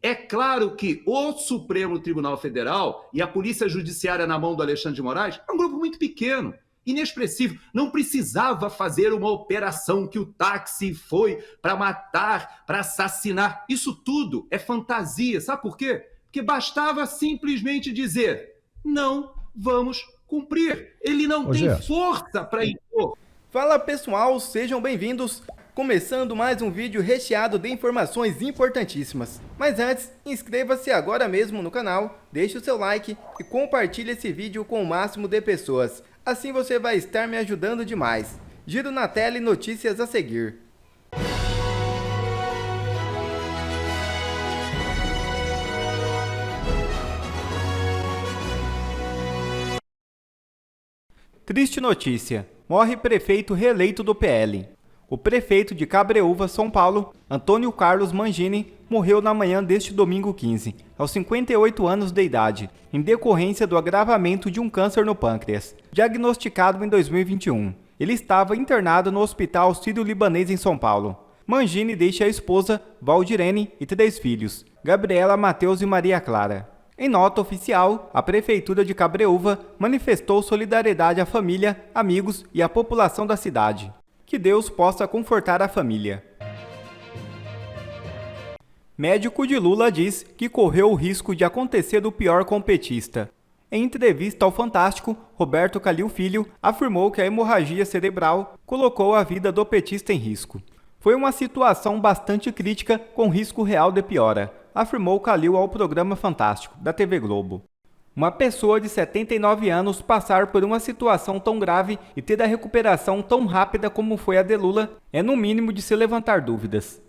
É claro que o Supremo Tribunal Federal e a Polícia Judiciária na mão do Alexandre de Moraes é um grupo muito pequeno, inexpressivo. Não precisava fazer uma operação que o táxi foi para matar, para assassinar. Isso tudo é fantasia. Sabe por quê? Porque bastava simplesmente dizer: não vamos cumprir. Ele não tem força para impor. Fala pessoal, sejam bem-vindos. Começando mais um vídeo recheado de informações importantíssimas. Mas antes, inscreva-se agora mesmo no canal, deixe o seu like e compartilhe esse vídeo com o máximo de pessoas. Assim você vai estar me ajudando demais. Giro na tela e notícias a seguir. Triste notícia. Morre prefeito reeleito do PL. O prefeito de Cabreúva, São Paulo, Antônio Carlos Mangini, morreu na manhã deste domingo 15, aos 58 anos de idade, em decorrência do agravamento de um câncer no pâncreas, diagnosticado em 2021. Ele estava internado no Hospital Sírio-Libanês em São Paulo. Mangini deixa a esposa, Valdirene, e 3 filhos, Gabriela, Matheus e Maria Clara. Em nota oficial, a Prefeitura de Cabreúva manifestou solidariedade à família, amigos e à população da cidade. Que Deus possa confortar a família. Médico de Lula diz que correu o risco de acontecer o pior com o petista. Em entrevista ao Fantástico, Roberto Calil Filho afirmou que a hemorragia cerebral colocou a vida do petista em risco. Foi uma situação bastante crítica com risco real de piora, afirmou Calil ao programa Fantástico, da TV Globo. Uma pessoa de 79 anos passar por uma situação tão grave e ter a recuperação tão rápida como foi a de Lula é no mínimo de se levantar dúvidas.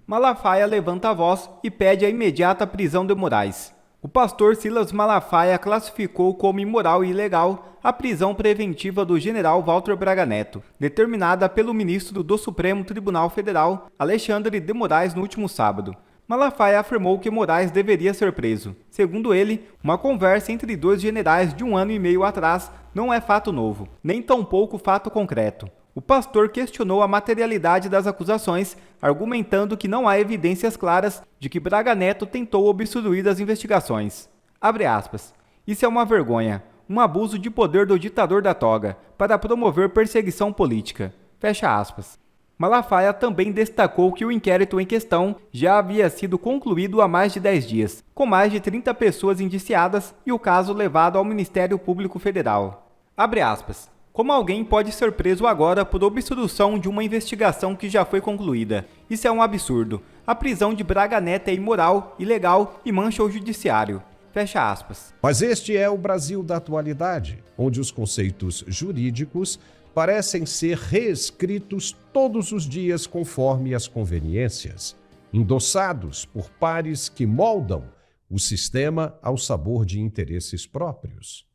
Malafaia levanta a voz e pede a imediata prisão de Moraes. O pastor Silas Malafaia classificou como imoral e ilegal a prisão preventiva do general Walter Braga Neto, determinada pelo ministro do Supremo Tribunal Federal, Alexandre de Moraes, no último sábado. Malafaia afirmou que Moraes deveria ser preso. Segundo ele, uma conversa entre 2 generais de 1 ano e meio atrás não é fato novo, nem tampouco fato concreto. O pastor questionou a materialidade das acusações, argumentando que não há evidências claras de que Braga Neto tentou obstruir as investigações. Abre aspas. Isso é uma vergonha, um abuso de poder do ditador da toga, para promover perseguição política. Fecha aspas. Malafaia também destacou que o inquérito em questão já havia sido concluído há mais de 10 dias, com mais de 30 pessoas indiciadas e o caso levado ao Ministério Público Federal. Abre aspas. Como alguém pode ser preso agora por obstrução de uma investigação que já foi concluída? Isso é um absurdo. A prisão de Braga Neto é imoral, ilegal e mancha o judiciário. Fecha aspas. Mas este é o Brasil da atualidade, onde os conceitos jurídicos parecem ser reescritos todos os dias conforme as conveniências, endossados por pares que moldam o sistema ao sabor de interesses próprios.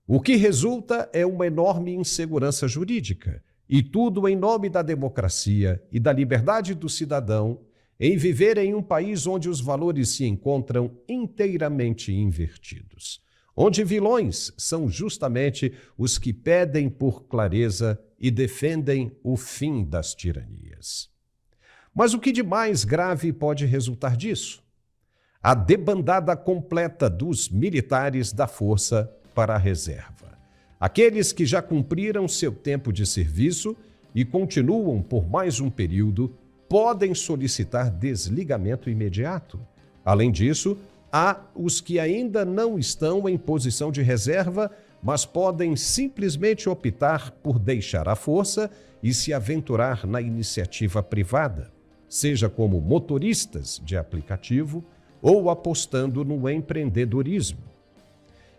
O que resulta é uma enorme insegurança jurídica, e tudo em nome da democracia e da liberdade do cidadão em viver em um país onde os valores se encontram inteiramente invertidos, onde vilões são justamente os que pedem por clareza e defendem o fim das tiranias. Mas o que de mais grave pode resultar disso? A debandada completa dos militares da Força para a Reserva. Aqueles que já cumpriram seu tempo de serviço e continuam por mais um período podem solicitar desligamento imediato. Além disso, há os que ainda não estão em posição de reserva, mas podem simplesmente optar por deixar a força e se aventurar na iniciativa privada, seja como motoristas de aplicativo ou apostando no empreendedorismo.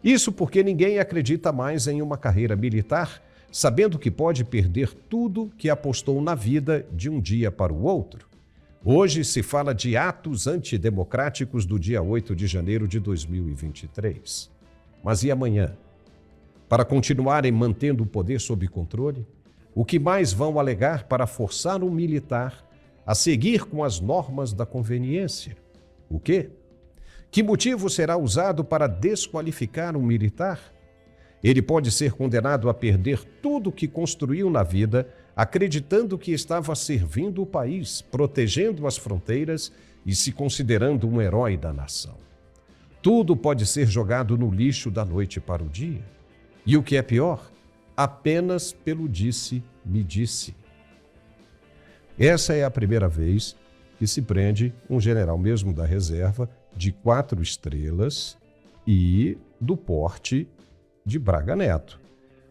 Isso porque ninguém acredita mais em uma carreira militar, sabendo que pode perder tudo que apostou na vida de um dia para o outro. Hoje se fala de atos antidemocráticos do dia 8 de janeiro de 2023. Mas e amanhã? Para continuarem mantendo o poder sob controle, o que mais vão alegar para forçar um militar a seguir com as normas da conveniência? O quê? Que motivo será usado para desqualificar um militar? Ele pode ser condenado a perder tudo o que construiu na vida acreditando que estava servindo o país, protegendo as fronteiras e se considerando um herói da nação. Tudo pode ser jogado no lixo da noite para o dia. E o que é pior, apenas pelo disse-me-disse. Essa é a primeira vez que se prende um general mesmo da reserva de 4 estrelas e do porte de Braga Neto.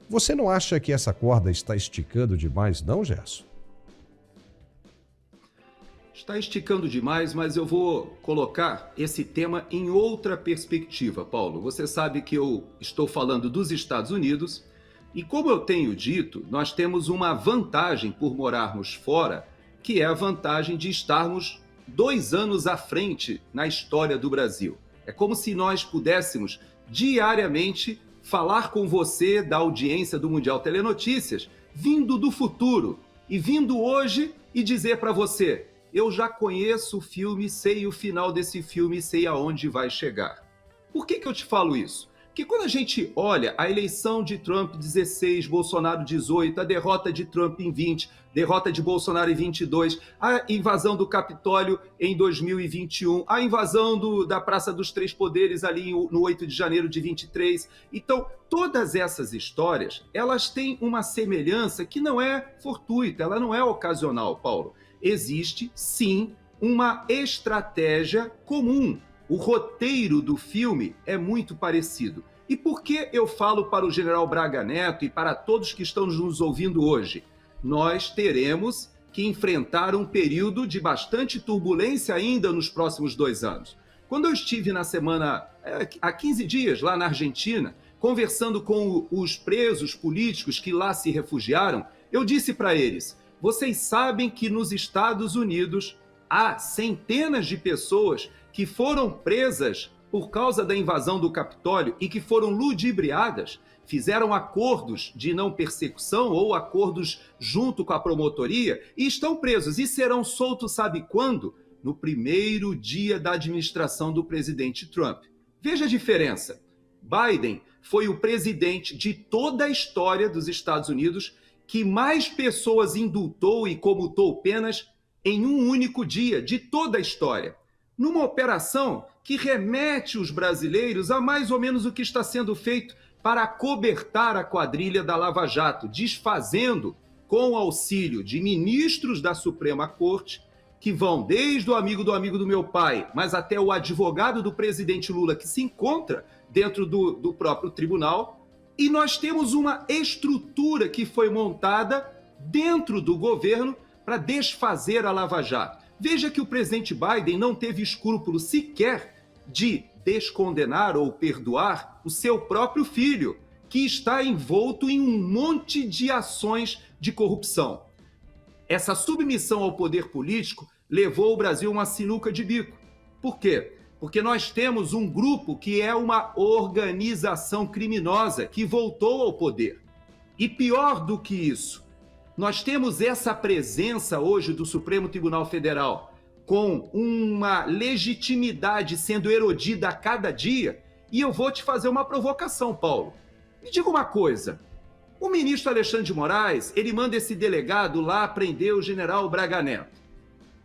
Você não acha que essa corda está esticando demais, não, Gerson? Está esticando demais, mas eu vou colocar esse tema em outra perspectiva, Paulo. Você sabe que eu estou falando dos Estados Unidos e, como eu tenho dito, nós temos uma vantagem por morarmos fora, que é a vantagem de estarmos 2 anos à frente na história do Brasil. É como se nós pudéssemos diariamente falar com você da audiência do Mundial Telenotícias, vindo do futuro e vindo hoje e dizer para você: eu já conheço o filme, sei o final desse filme, sei aonde vai chegar. Por que eu te falo isso? Porque quando a gente olha a eleição de Trump 16, Bolsonaro 18, a derrota de Trump em 20, derrota de Bolsonaro em 22, a invasão do Capitólio em 2021, a invasão da Praça dos Três Poderes ali no 8 de janeiro de 23. Então, todas essas histórias, elas têm uma semelhança que não é fortuita, ela não é ocasional, Paulo. Existe, sim, uma estratégia comum. O roteiro do filme é muito parecido. E por que eu falo para o general Braga Neto e para todos que estão nos ouvindo hoje? Nós teremos que enfrentar um período de bastante turbulência ainda nos próximos 2 anos. Quando eu estive há 15 dias lá na Argentina, conversando com os presos políticos que lá se refugiaram, eu disse para eles: vocês sabem que nos Estados Unidos há centenas de pessoas que foram presas por causa da invasão do Capitólio e que foram ludibriadas, fizeram acordos de não persecução ou acordos junto com a promotoria e estão presos e serão soltos, sabe quando? No primeiro dia da administração do presidente Trump. Veja a diferença. Biden foi o presidente de toda a história dos Estados Unidos que mais pessoas indultou e comutou penas em um único dia, de toda a história. Numa operação que remete os brasileiros a mais ou menos o que está sendo feito para acobertar a quadrilha da Lava Jato, desfazendo, com o auxílio de ministros da Suprema Corte, que vão desde o amigo do meu pai, mas até o advogado do presidente Lula, que se encontra dentro do próprio tribunal. E nós temos uma estrutura que foi montada dentro do governo para desfazer a Lava Jato. Veja que o presidente Biden não teve escrúpulo sequer de descondenar ou perdoar o seu próprio filho, que está envolto em um monte de ações de corrupção. Essa submissão ao poder político levou o Brasil a uma sinuca de bico. Por quê? Porque nós temos um grupo que é uma organização criminosa que voltou ao poder. E pior do que isso, nós temos essa presença hoje do Supremo Tribunal Federal com uma legitimidade sendo erodida a cada dia. E eu vou te fazer uma provocação, Paulo. Me diga uma coisa. O ministro Alexandre de Moraes, ele manda esse delegado lá prender o general Braga Neto.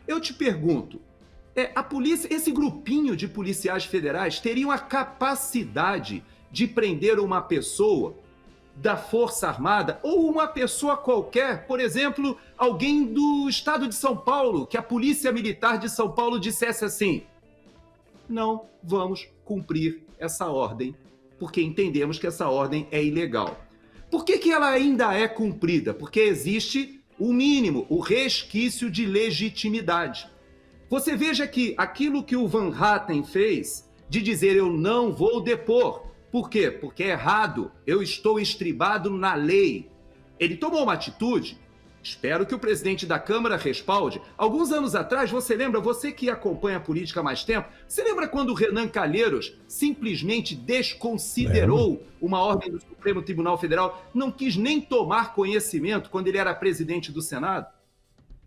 Eu te pergunto, a polícia, esse grupinho de policiais federais teriam a capacidade de prender uma pessoa da Força Armada ou uma pessoa qualquer, por exemplo, alguém do estado de São Paulo, que a Polícia Militar de São Paulo dissesse assim: não vamos cumprir essa ordem, porque entendemos que essa ordem é ilegal. Por que ela ainda é cumprida? Porque existe o mínimo, o resquício de legitimidade. Você veja que aquilo que o Van Hatten fez, de dizer eu não vou depor. Por quê? Porque é errado, eu estou estribado na lei. Ele tomou uma atitude, espero que o presidente da Câmara respalde. Alguns anos atrás, você lembra, você que acompanha a política há mais tempo, você lembra quando o Renan Calheiros simplesmente desconsiderou uma ordem do Supremo Tribunal Federal, não quis nem tomar conhecimento quando ele era presidente do Senado?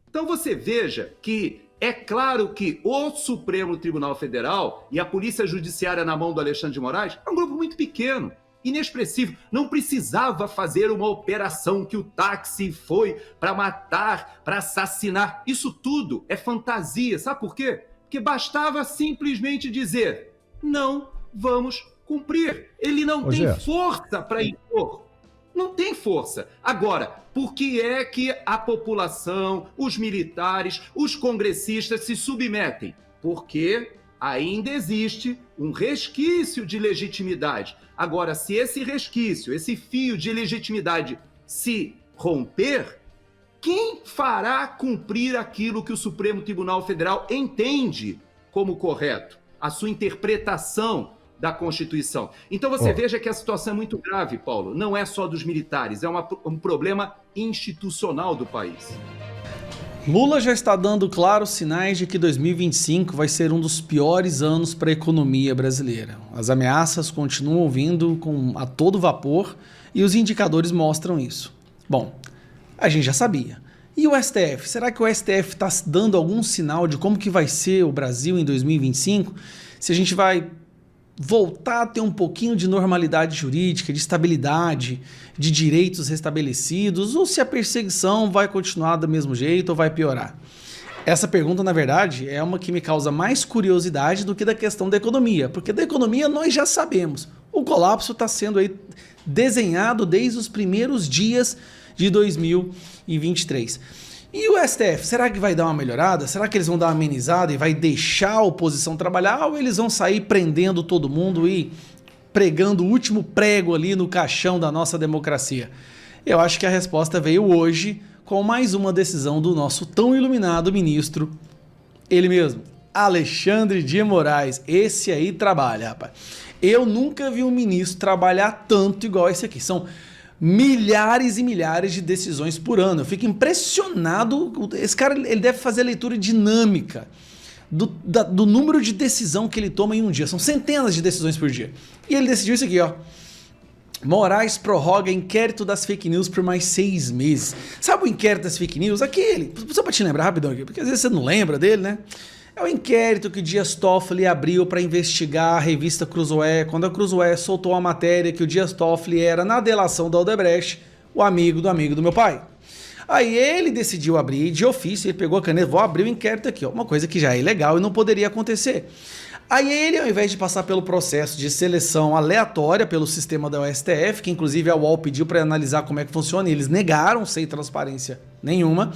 Então você veja que é claro que o Supremo Tribunal Federal e a Polícia Judiciária na mão do Alexandre de Moraes é um grupo muito pequeno. inexpressivo. Não precisava fazer uma operação que o táxi foi para matar, para assassinar. Isso tudo é fantasia. Sabe por quê? Porque bastava simplesmente dizer: não vamos cumprir. Ele não tem força para impor. Não tem força. Agora, por que é que a população, os militares, os congressistas se submetem? Porque ainda existe um resquício de legitimidade. Agora, se esse resquício, esse fio de legitimidade se romper, quem fará cumprir aquilo que o Supremo Tribunal Federal entende como correto? A sua interpretação da Constituição. Então você veja que a situação é muito grave, Paulo. Não é só dos militares, é um problema institucional do país. Lula já está dando claros sinais de que 2025 vai ser um dos piores anos para a economia brasileira. As ameaças continuam vindo a todo vapor e os indicadores mostram isso. Bom, a gente já sabia. E o STF? Será que o STF está dando algum sinal de como que vai ser o Brasil em 2025? Se a gente vai voltar a ter um pouquinho de normalidade jurídica, de estabilidade, de direitos restabelecidos, ou se a perseguição vai continuar do mesmo jeito ou vai piorar? Essa pergunta, na verdade, é uma que me causa mais curiosidade do que da questão da economia, porque da economia nós já sabemos. O colapso está sendo aí desenhado desde os primeiros dias de 2023. E o STF, será que vai dar uma melhorada? Será que eles vão dar uma amenizada e vai deixar a oposição trabalhar? Ou eles vão sair prendendo todo mundo e pregando o último prego ali no caixão da nossa democracia? Eu acho que a resposta veio hoje com mais uma decisão do nosso tão iluminado ministro, ele mesmo, Alexandre de Moraes. Esse aí trabalha, rapaz. Eu nunca vi um ministro trabalhar tanto igual esse aqui. São milhares e milhares de decisões por ano. Eu fico impressionado. Esse cara, ele deve fazer leitura dinâmica do número de decisão que ele toma em um dia. São centenas de decisões por dia. E ele decidiu isso aqui, ó. Moraes prorroga inquérito das fake news por mais 6 meses. Sabe o inquérito das fake news? Aquele, só pra te lembrar rapidão aqui, porque às vezes você não lembra dele, né? É o inquérito que o Dias Toffoli abriu para investigar a revista Cruzoé, quando a Cruzoé soltou a matéria que o Dias Toffoli era, na delação da Odebrecht, o amigo do meu pai. Aí ele decidiu abrir de ofício, ele pegou a caneta, vou abrir o inquérito aqui, ó, uma coisa que já é ilegal e não poderia acontecer. Aí ele, ao invés de passar pelo processo de seleção aleatória pelo sistema da STF, que inclusive a UOL pediu para analisar como é que funciona, e eles negaram sem transparência nenhuma,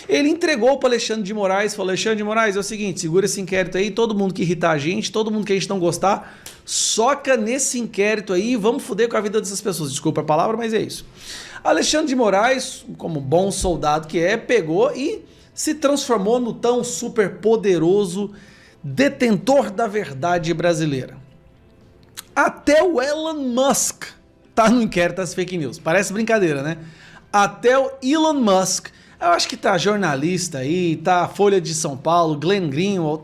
ele entregou para Alexandre de Moraes, falou: Alexandre de Moraes, é o seguinte, segura esse inquérito aí, todo mundo que irritar a gente, todo mundo que a gente não gostar, soca nesse inquérito aí e vamos foder com a vida dessas pessoas. Desculpa a palavra, mas é isso. Alexandre de Moraes, como bom soldado que é, pegou e se transformou no tão super poderoso detentor da verdade brasileira. Até o Elon Musk tá no inquérito das fake news. Parece brincadeira, né? Até o Elon Musk, eu acho que tá jornalista aí, tá Folha de São Paulo, Glenn Greenwald,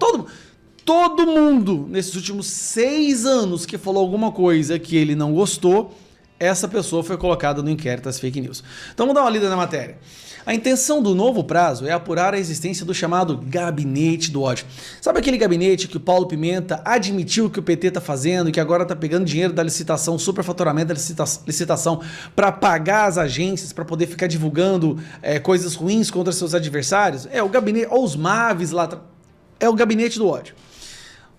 todo mundo nesses últimos 6 anos que falou alguma coisa que ele não gostou, essa pessoa foi colocada no inquérito das fake news. Então vamos dar uma lida na matéria. A intenção do novo prazo é apurar a existência do chamado Gabinete do Ódio. Sabe aquele gabinete que o Paulo Pimenta admitiu que o PT está fazendo e que agora está pegando dinheiro da licitação, superfaturamento da licitação, para pagar as agências, para poder ficar divulgando coisas ruins contra seus adversários? É o gabinete, ou os MAVs lá, é o Gabinete do Ódio.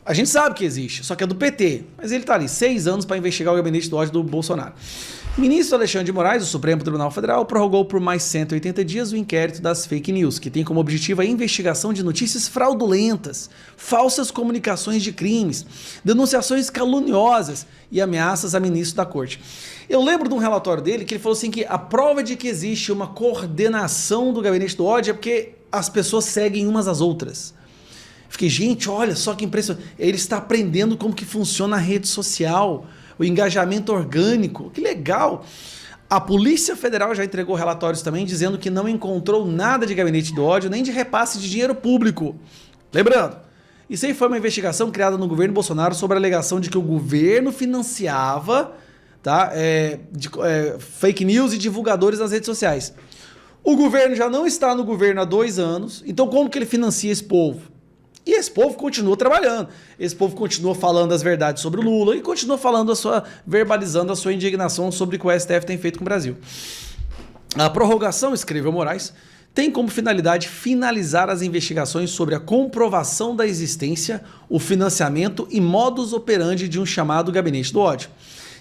A gente sabe que existe, só que é do PT, mas ele está ali 6 anos para investigar o Gabinete do Ódio do Bolsonaro. O ministro Alexandre de Moraes, do Supremo Tribunal Federal, prorrogou por mais 180 dias o inquérito das fake news, que tem como objetivo a investigação de notícias fraudulentas, falsas comunicações de crimes, denunciações caluniosas e ameaças a ministro da Corte. Eu lembro de um relatório dele que ele falou assim que a prova de que existe uma coordenação do Gabinete do Ódio é porque as pessoas seguem umas às outras. Fiquei, gente, olha só que impressionante. Ele está aprendendo como que funciona a rede social, o engajamento orgânico. Que legal! A Polícia Federal já entregou relatórios também dizendo que não encontrou nada de Gabinete do Ódio, nem de repasse de dinheiro público. Lembrando, isso aí foi uma investigação criada no governo Bolsonaro sobre a alegação de que o governo financiava fake news e divulgadores nas redes sociais. O governo já não está no governo há 2 anos, então como que ele financia esse povo? E esse povo continua trabalhando, esse povo continua falando as verdades sobre o Lula e continua verbalizando a sua indignação sobre o que o STF tem feito com o Brasil. A prorrogação, escreveu Moraes, tem como finalidade finalizar as investigações sobre a comprovação da existência, o financiamento e modus operandi de um chamado Gabinete do Ódio,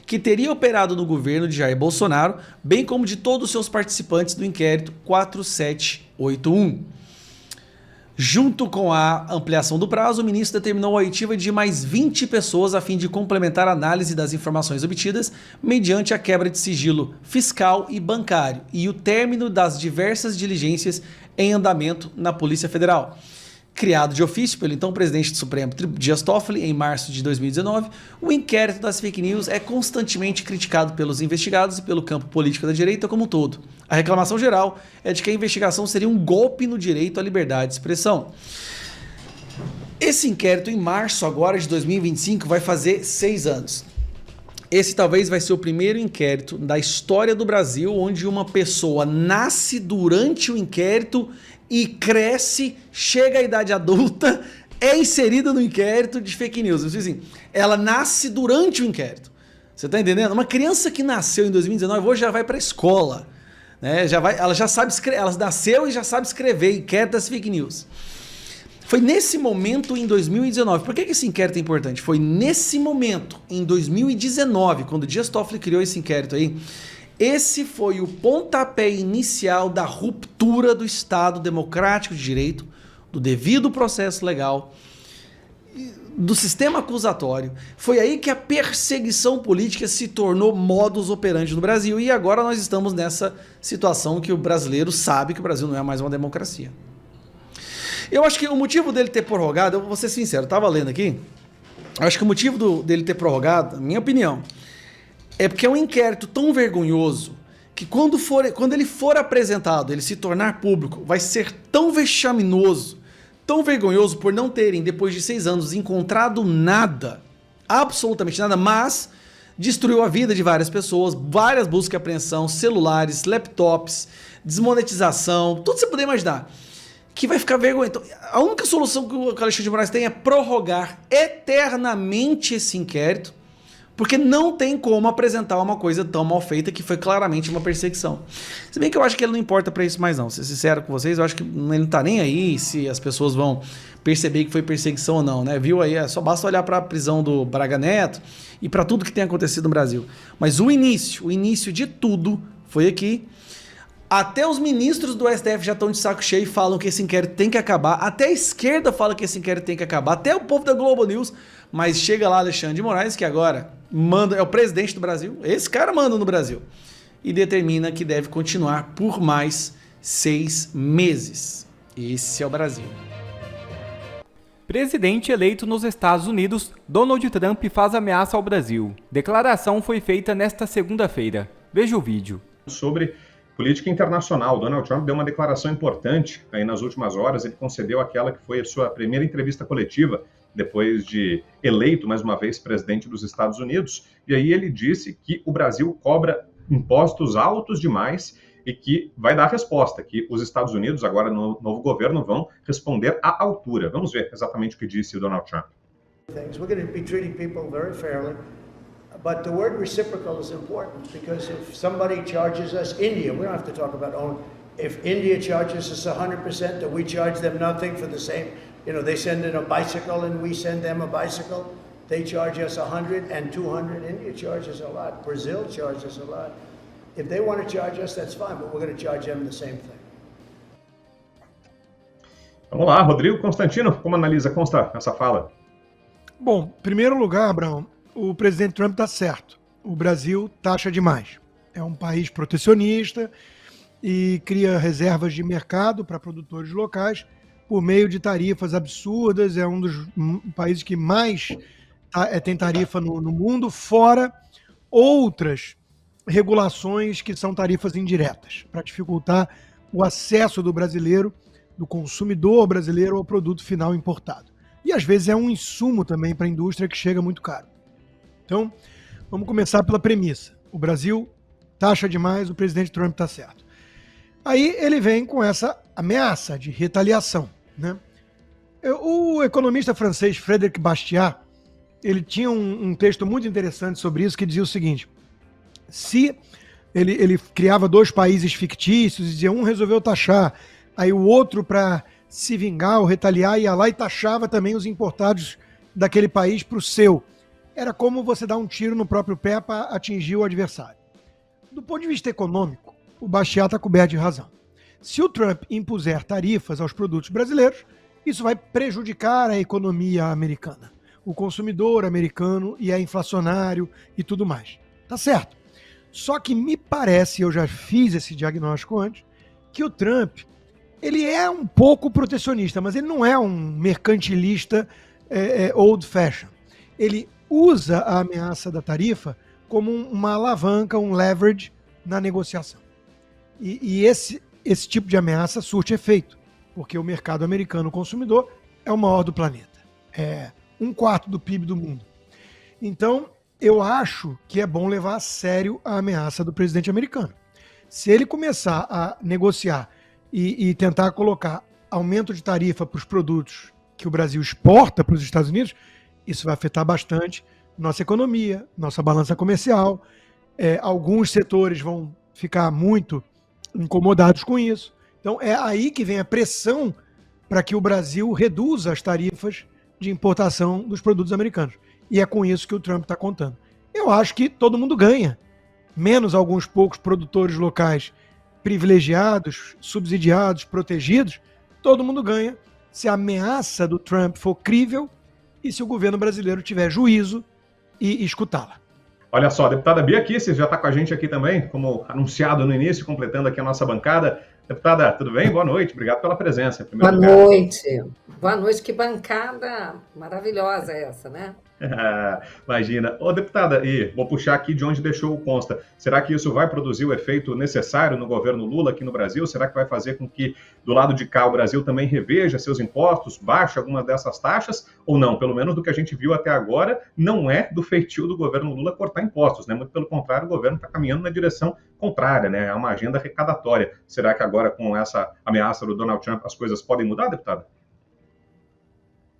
que teria operado no governo de Jair Bolsonaro, bem como de todos os seus participantes do inquérito 4781. Junto com a ampliação do prazo, o ministro determinou a oitiva de mais 20 pessoas a fim de complementar a análise das informações obtidas mediante a quebra de sigilo fiscal e bancário e o término das diversas diligências em andamento na Polícia Federal. Criado de ofício pelo então presidente do Supremo, Dias Toffoli, em março de 2019, o inquérito das fake news é constantemente criticado pelos investigados e pelo campo político da direita como um todo. A reclamação geral é de que a investigação seria um golpe no direito à liberdade de expressão. Esse inquérito, em março agora de 2025, vai fazer 6 anos. Esse talvez vai ser o primeiro inquérito da história do Brasil onde uma pessoa nasce durante o inquérito e cresce, chega à idade adulta, é inserida no inquérito de fake news. Assim, ela nasce durante o inquérito. Você está entendendo? Uma criança que nasceu em 2019 hoje já vai para a escola. Né? Ela já sabe escrever, ela nasceu e já sabe escrever inquérito das fake news. Foi nesse momento, em 2019, por que esse inquérito é importante? Foi nesse momento, em 2019, quando o Dias Toffoli criou esse inquérito aí, esse foi o pontapé inicial da ruptura do Estado democrático de direito, do devido processo legal, do sistema acusatório. Foi aí que a perseguição política se tornou modus operandi no Brasil e agora nós estamos nessa situação que o brasileiro sabe que o Brasil não é mais uma democracia. Eu acho que o motivo dele ter prorrogado, eu vou ser sincero, eu estava lendo aqui, eu acho que o motivo dele ter prorrogado, minha opinião, é porque é um inquérito tão vergonhoso que quando ele for apresentado, ele se tornar público, vai ser tão vexaminoso, tão vergonhoso por não terem, depois de 6 anos, encontrado nada, absolutamente nada, mas destruiu a vida de várias pessoas, várias buscas e apreensão, celulares, laptops, desmonetização, tudo que você puder imaginar, que vai ficar vergonhoso. Então, a única solução que o Alexandre de Moraes tem é prorrogar eternamente esse inquérito, porque não tem como apresentar uma coisa tão mal feita que foi claramente uma perseguição. Se bem que eu acho que ele não importa pra isso mais não. Ser sincero com vocês, eu acho que ele não tá nem aí se as pessoas vão perceber que foi perseguição ou não, né? Viu aí? Só basta olhar pra prisão do Braga Neto e pra tudo que tem acontecido no Brasil. Mas o início de tudo foi aqui. Até os ministros do STF já estão de saco cheio e falam que esse inquérito tem que acabar. Até a esquerda fala que esse inquérito tem que acabar. Até o povo da Globo News. Mas chega lá Alexandre de Moraes, que agora manda, é o presidente do Brasil. Esse cara manda no Brasil. E determina que deve continuar por mais 6 meses. Esse é o Brasil. Presidente eleito nos Estados Unidos, Donald Trump faz ameaça ao Brasil. Declaração foi feita nesta segunda-feira. Veja o vídeo. Sobre política internacional, Donald Trump deu uma declaração importante aí nas últimas horas. Ele concedeu aquela que foi a sua primeira entrevista coletiva depois de eleito mais uma vez presidente dos Estados Unidos. E aí ele disse que o Brasil cobra impostos altos demais e que vai dar resposta, que os Estados Unidos, agora no novo governo, vão responder à altura. Vamos ver exatamente o que disse o Donald Trump. We're going to be treating people very fairly. But the word reciprocal is important because if somebody charges us, India, we don't have to talk about own. If India charges us 100%, that we charge them nothing for the same, they send in a bicycle and we send them a bicycle. They charge us 100 and 200. India charges a lot. Brazil charges a lot. If they want to charge us, that's fine, but we're going to charge them the same thing. Vamos lá, Rodrigo Constantino, como consta essa fala? Bom, em primeiro lugar, Abraão, o presidente Trump está certo. O Brasil taxa demais. É um país protecionista e cria reservas de mercado para produtores locais por meio de tarifas absurdas. É um dos países que mais tem tarifa no mundo, fora outras regulações que são tarifas indiretas, para dificultar o acesso do brasileiro, do consumidor brasileiro ao produto final importado. E às vezes é um insumo também para a indústria que chega muito caro. Então, vamos começar pela premissa. O Brasil taxa demais, o presidente Trump está certo. Aí ele vem com essa ameaça de retaliação, né? O economista francês Frédéric Bastiat, ele tinha um texto muito interessante sobre isso, que dizia o seguinte: se ele criava dois países fictícios e dizia, um resolveu taxar, aí o outro, para se vingar ou retaliar, ia lá e taxava também os importados daquele país para o seu. Era como você dar um tiro no próprio pé para atingir o adversário. Do ponto de vista econômico, o Bastiat está coberto de razão. Se o Trump impuser tarifas aos produtos brasileiros, isso vai prejudicar a economia americana, o consumidor americano, e é inflacionário e tudo mais. Tá certo. Só que me parece, eu já fiz esse diagnóstico antes, que o Trump, ele é um pouco protecionista, mas ele não é um mercantilista old fashion. Ele usa a ameaça da tarifa como uma alavanca, um leverage na negociação. E esse tipo de ameaça surte efeito, porque o mercado americano consumidor é o maior do planeta. É 1/4 do PIB do mundo. Então, eu acho que é bom levar a sério a ameaça do presidente americano. Se ele começar a negociar e tentar colocar aumento de tarifa para os produtos que o Brasil exporta para os Estados Unidos, isso vai afetar bastante nossa economia, nossa balança comercial. Alguns setores vão ficar muito incomodados com isso. Então é aí que vem a pressão para que o Brasil reduza as tarifas de importação dos produtos americanos. E é com isso que o Trump está contando. Eu acho que todo mundo ganha, menos alguns poucos produtores locais privilegiados, subsidiados, protegidos. Todo mundo ganha se a ameaça do Trump for crível e se o governo brasileiro tiver juízo e escutá-la. Olha só, a deputada Bia Kicis já está com a gente aqui também, como anunciado no início, completando aqui a nossa bancada. Deputada, tudo bem? Boa noite, obrigado pela presença. Boa noite. Boa noite, que bancada maravilhosa essa, né? Imagina. Ô, deputada, e vou puxar aqui de onde deixou o consta. Será que isso vai produzir o efeito necessário no governo Lula aqui no Brasil? Será que vai fazer com que, do lado de cá, o Brasil também reveja seus impostos, baixe algumas dessas taxas? Ou não? Pelo menos do que a gente viu até agora, não é do feitio do governo Lula cortar impostos, né? Muito pelo contrário, o governo está caminhando na direção contrária, né? É uma agenda arrecadatória. Será que agora, com essa ameaça do Donald Trump, as coisas podem mudar, deputada?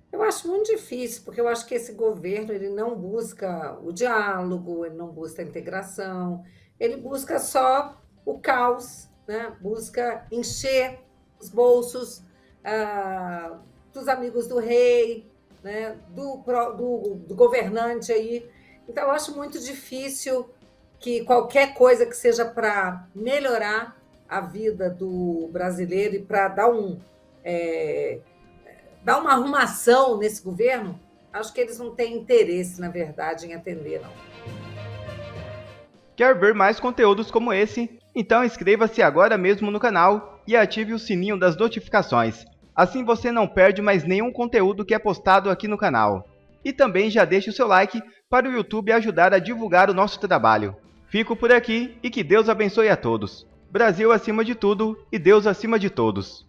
Eu acho muito difícil, porque eu acho que esse governo ele não busca o diálogo, ele não busca a integração, ele busca só o caos, né? Busca encher os bolsos dos amigos do rei, né? do governante aí. Então, eu acho muito difícil que qualquer coisa que seja para melhorar a vida do brasileiro e para dar uma arrumação nesse governo, acho que eles não têm interesse, na verdade, em atender, não. Quer ver mais conteúdos como esse? Então inscreva-se agora mesmo no canal e ative o sininho das notificações. Assim você não perde mais nenhum conteúdo que é postado aqui no canal. E também já deixe o seu like para o YouTube ajudar a divulgar o nosso trabalho. Fico por aqui e que Deus abençoe a todos. Brasil acima de tudo e Deus acima de todos.